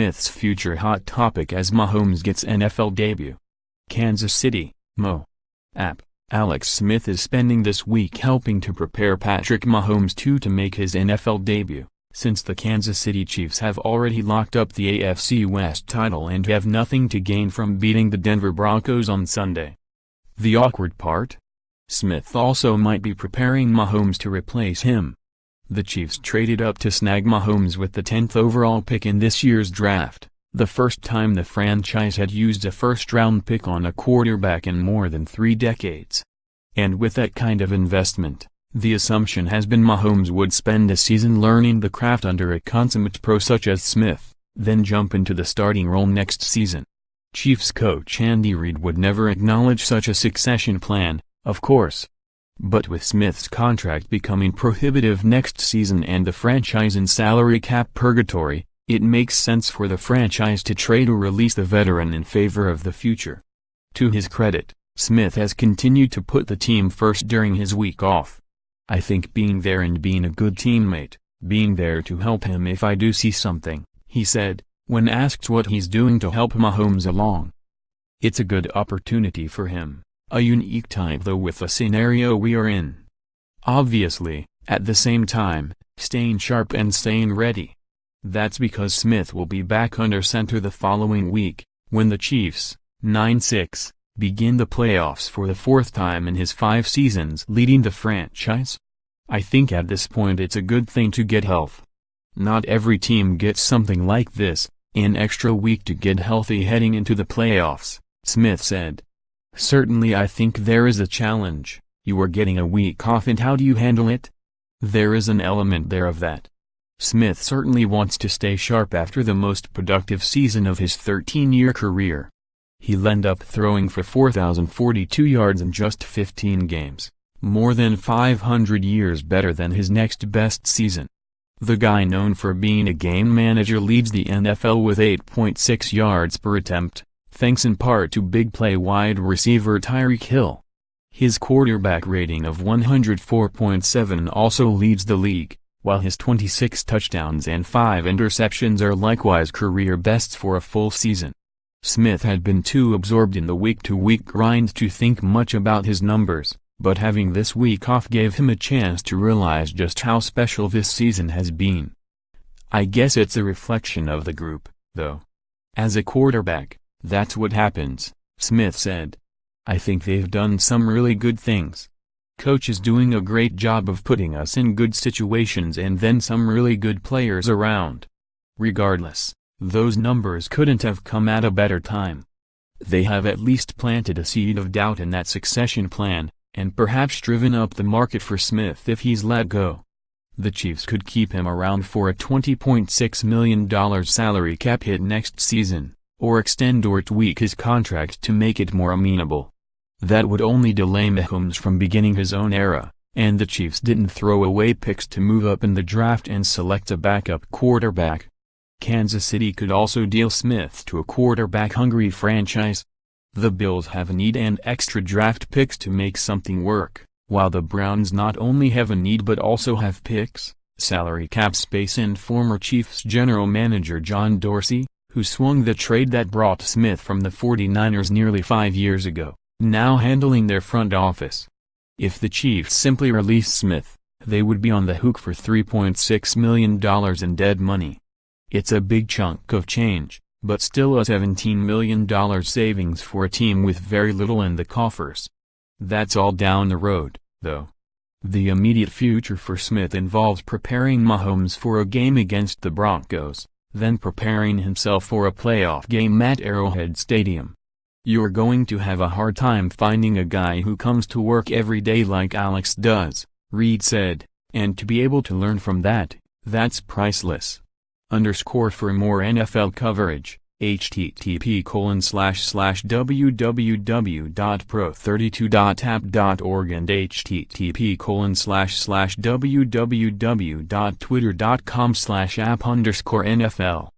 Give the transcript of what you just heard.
Smith's future hot topic as Mahomes gets NFL debut. Kansas City, Mo. App. Alex Smith is spending this week helping to prepare Patrick Mahomes II to make his NFL debut, since the Kansas City Chiefs have already locked up the AFC West title and have nothing to gain from beating the Denver Broncos on Sunday. The awkward part? Smith also might be preparing Mahomes to replace him. The Chiefs traded up to snag Mahomes with the 10th overall pick in this year's draft, the first time the franchise had used a first-round pick on a quarterback in more than 3 decades. And with that kind of investment, the assumption has been Mahomes would spend a season learning the craft under a consummate pro such as Smith, then jump into the starting role next season. Chiefs coach Andy Reid would never acknowledge such a succession plan, of course. But with Smith's contract becoming prohibitive next season and the franchise in salary cap purgatory, it makes sense for the franchise to trade or release the veteran in favor of the future. To his credit, Smith has continued to put the team first during his week off. "I think being there and being a good teammate, being there to help him if I do see something," he said, when asked what he's doing to help Mahomes along. "It's a good opportunity for him. A unique time though with the scenario we are in. Obviously, at the same time, staying sharp and staying ready. That's because Smith will be back under center the following week, when the Chiefs, 9-6, begin the playoffs for the 4th time in his 5 seasons leading the franchise. I think at this point it's a good thing to get health. Not every team gets something like this, an extra week to get healthy heading into the playoffs," Smith said. "Certainly I think there is a challenge. You are getting a week off and how do you handle it? There is an element there of that. Smith certainly wants to stay sharp after the most productive season of his 13-year career. He'll end up throwing for 4,042 yards in just 15 games, more than 500 years better than his next best season. The guy known for being a game manager leads the NFL with 8.6 yards per attempt, thanks in part to big play wide receiver Tyreek Hill. His quarterback rating of 104.7 also leads the league, while his 26 touchdowns and 5 interceptions are likewise career bests for a full season. Smith had been too absorbed in the week-to-week grind to think much about his numbers, but having this week off gave him a chance to realize just how special this season has been. "I guess it's a reflection of the group, though. As a quarterback, that's what happens," Smith said. "I think they've done some really good things. Coach is doing a great job of putting us in good situations and then some really good players around. Regardless, those numbers couldn't have come at a better time. They have at least planted a seed of doubt in that succession plan, and perhaps driven up the market for Smith if he's let go. The Chiefs could keep him around for a $20.6 million salary cap hit next season, or extend or tweak his contract to make it more amenable. That would only delay Mahomes from beginning his own era, and the Chiefs didn't throw away picks to move up in the draft and select a backup quarterback. Kansas City could also deal Smith to a quarterback-hungry franchise. The Bills have a need and extra draft picks to make something work, while the Browns not only have a need but also have picks, salary cap space and former Chiefs general manager John Dorsey, who swung the trade that brought Smith from the 49ers nearly 5 years ago, now handling their front office. If the Chiefs simply release Smith, they would be on the hook for $3.6 million in dead money. It's a big chunk of change, but still a $17 million savings for a team with very little in the coffers. That's all down the road, though. The immediate future for Smith involves preparing Mahomes for a game against the Broncos, then preparing himself for a playoff game at Arrowhead Stadium. "You're going to have a hard time finding a guy who comes to work every day like Alex does," Reid said, "and to be able to learn from that, that's priceless." For more NFL coverage, http://www.pro32.app.org and http://www.twitter.com/app_NFL